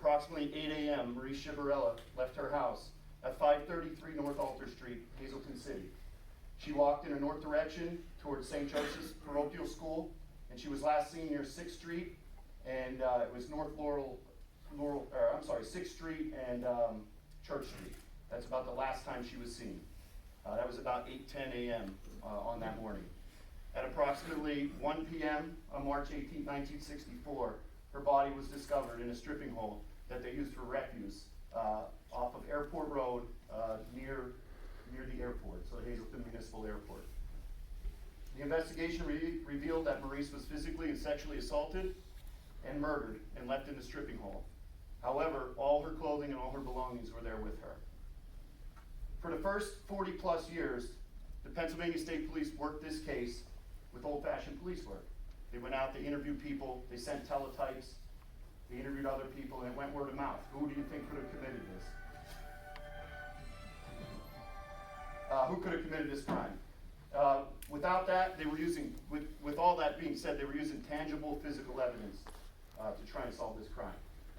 approximately 8 a.m., Marise Chiverella left her house at 533 North Alter Street, Hazelton City. She walked in a north direction towards St. Joseph's Parochial School, and she was last seen near 6th Street, and it was 6th Street and Church Street. That's about the last time she was seen. That was about 8:10 a.m. On that morning. At approximately 1 p.m. on March 18, 1964, her body was discovered in a stripping hole that they used for refuse off of Airport Road near the airport, so the Hazelton Municipal Airport. The investigation revealed that Marise was physically and sexually assaulted and murdered and left in the stripping hole. However, all her clothing and all her belongings were there with her. For the first 40 plus years, the Pennsylvania State Police worked this case with old-fashioned police work. They went out, they interviewed people, they sent teletypes, they interviewed other people, and it went word of mouth. Who do you think could have committed this? Who could have committed this crime? Without that, they were using, with all that being said, they were using tangible physical evidence to try and solve this crime.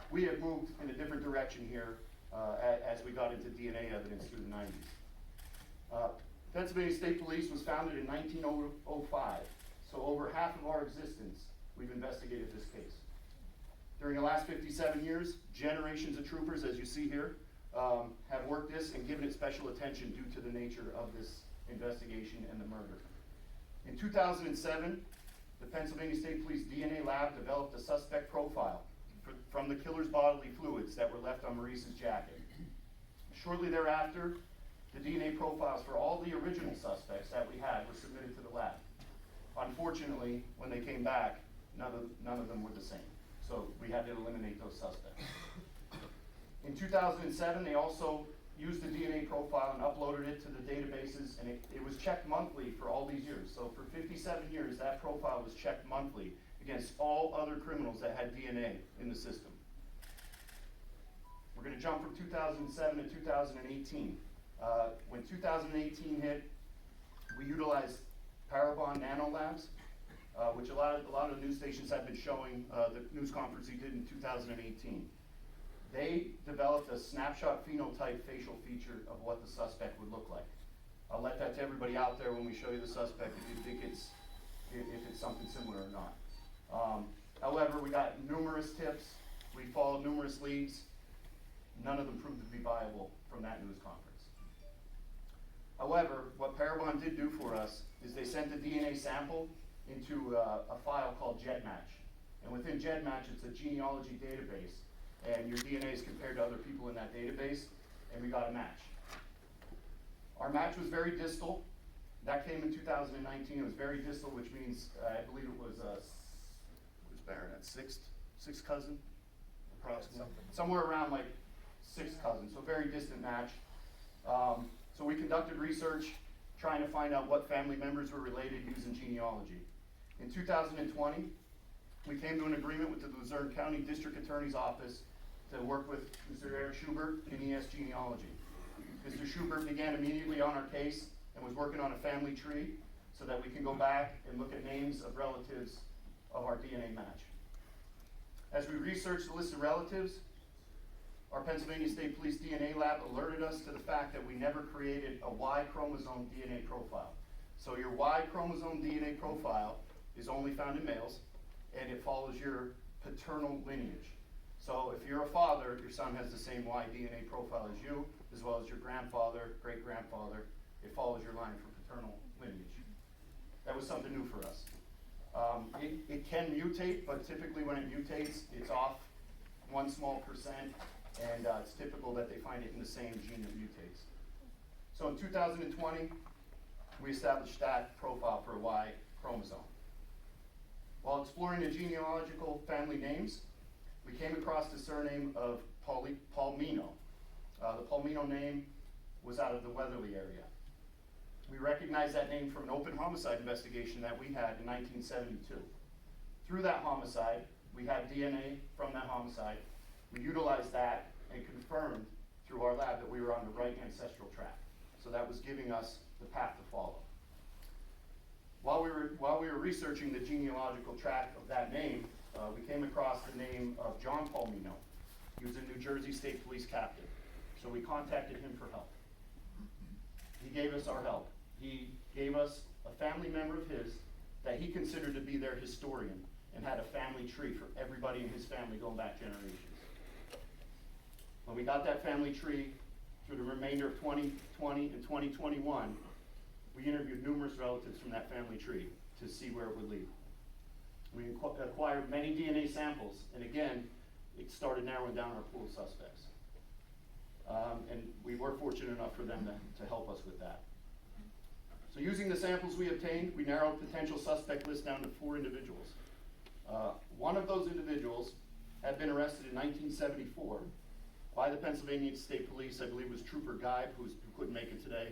We have moved in a different direction here as we got into DNA evidence through the 90s. Pennsylvania State Police was founded in 1905, so over half of our existence, we've investigated this case. During the last 57 years, generations of troopers, as you see here, have worked this and given it special attention due to the nature of this investigation and the murder. In 2007, the Pennsylvania State Police DNA lab developed a suspect profile from the killer's bodily fluids that were left on Marise's jacket. Shortly thereafter, the DNA profiles for all the original suspects that we had were submitted to the lab. Unfortunately, when they came back, none of them were the same. So we had to eliminate those suspects. In 2007, they also used the DNA profile and uploaded it to the databases, and it was checked monthly for all these years. So for 57 years, that profile was checked monthly against all other criminals that had DNA in the system. We're going to jump from 2007 to 2018. When 2018 hit, we utilized Parabon Nano Labs, which a lot of the news stations have been showing the news conference he did in 2018. They developed a snapshot phenotype facial feature of what the suspect would look like. I'll let that to everybody out there when we show you the suspect if you think if it's something similar or not. However, we got numerous tips, we followed numerous leads. None of them proved to be viable from that news conference. However, what Parabon did do for us is they sent the DNA sample into a file called GEDmatch. And within GEDmatch, it's a genealogy database, and your DNA is compared to other people in that database, and we got a match. Our match was very distal. That came in 2019. It was very distal, which means I believe it was Baronet's sixth cousin, approximately. Somewhere around like sixth cousin, so very distant match. So we conducted research trying to find out what family members were related using genealogy. In 2020, we came to an agreement with the Luzerne County District Attorney's Office to work with Mr. Eric Schubert in ES Genealogy. Mr. Schubert began immediately on our case and was working on a family tree so that we can go back and look at names of relatives of our DNA match. As we researched the list of relatives, our Pennsylvania State Police DNA lab alerted us to the fact that we never created a Y chromosome DNA profile. So your Y chromosome DNA profile is only found in males, and it follows your paternal lineage. So if you're a father, your son has the same Y DNA profile as you, as well as your grandfather, great-grandfather. It follows your line for paternal lineage. That was something new for us. It can mutate, but typically when it mutates, it's off 1 small percent, and it's typical that they find it in the same gene that mutates. So in 2020, we established that profile for a Y chromosome. While exploring the genealogical family names, we came across the surname of Palmino. The Palmino name was out of the Weatherly area. We recognized that name from an open homicide investigation that we had in 1972. Through that homicide, we had DNA from that homicide. We utilized that and confirmed through our lab that we were on the right ancestral track. So that was giving us the path to follow. While we were researching the genealogical track of that name, we came across the name of John Palmino. He was a New Jersey State Police captain. So we contacted him for help. He gave us our help. He gave us a family member of his that he considered to be their historian and had a family tree for everybody in his family going back generations. When we got that family tree through the remainder of 2020 and 2021, we interviewed numerous relatives from that family tree to see where it would lead. We acquired many DNA samples, and again, it started narrowing down our pool of suspects. And we were fortunate enough for them to help us with that. So using the samples we obtained, we narrowed potential suspect list down to 4 individuals. One of those individuals had been arrested in 1974 by the Pennsylvania State Police. I believe it was Trooper Guy, who couldn't make it today.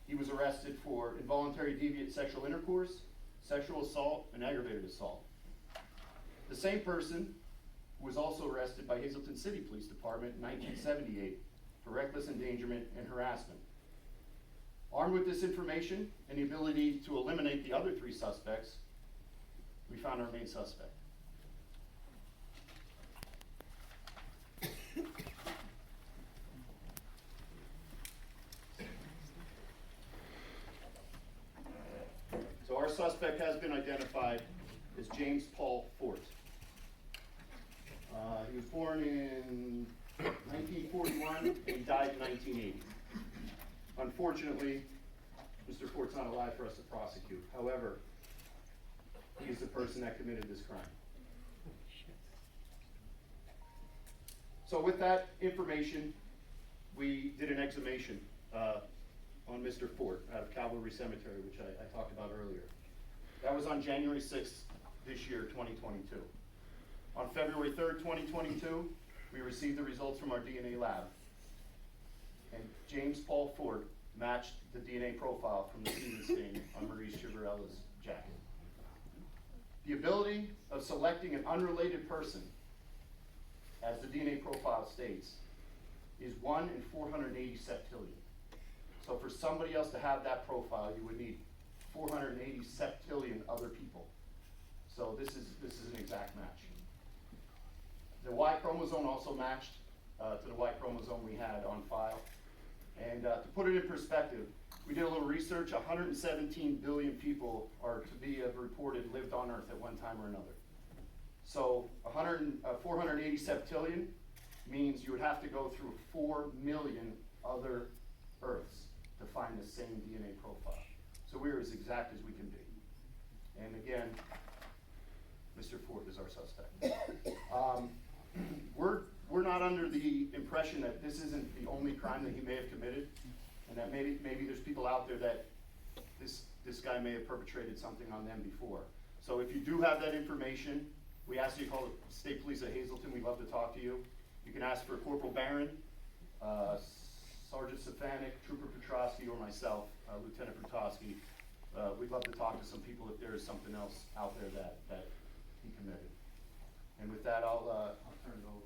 He was arrested for involuntary deviant sexual intercourse, sexual assault, and aggravated assault. The same person was also arrested by Hazelton City Police Department in 1978 for reckless endangerment and harassment. Armed with this information and the ability to eliminate the other 3 suspects, we found our main suspect. So our suspect has been identified as James Paul Forte. He was born in 1941 and he died in 1980. Unfortunately, Mr. Forte's not alive for us to prosecute. However, he is the person that committed this crime. So with that information, we did an exhumation on Mr. Forte out of Calvary Cemetery, which I talked about earlier. That was on January 6th this year, 2022. On February 3rd, 2022, we received the results from our DNA lab. And James Paul Forte matched the DNA profile from the semen stain on Marise Chiverella's jacket. The ability of selecting an unrelated person, as the DNA profile states, is 1 in 480 septillion. So for somebody else to have that profile, you would need 480 septillion other people. So this is an exact match. The Y chromosome also matched to the Y chromosome we had on file. And to put it in perspective, we did a little research. 117 billion people are to be reported lived on Earth at one time or another. So 480 septillion means you would have to go through 4 million other Earths to find the same DNA profile. So we're as exact as we can be. And again, Mr. Forte is our suspect. We're not under the impression that this isn't the only crime that he may have committed, and that maybe there's people out there that this guy may have perpetrated something on them before. So if you do have that information, we ask you to call the State Police at Hazelton. We'd love to talk to you. You can ask for Corporal Barron, Sergeant Stefanik, Trooper Petrosky, or myself, Lieutenant Petrosky. We'd love to talk to some people if there is something else out there that he committed. And with that, I'll turn it over.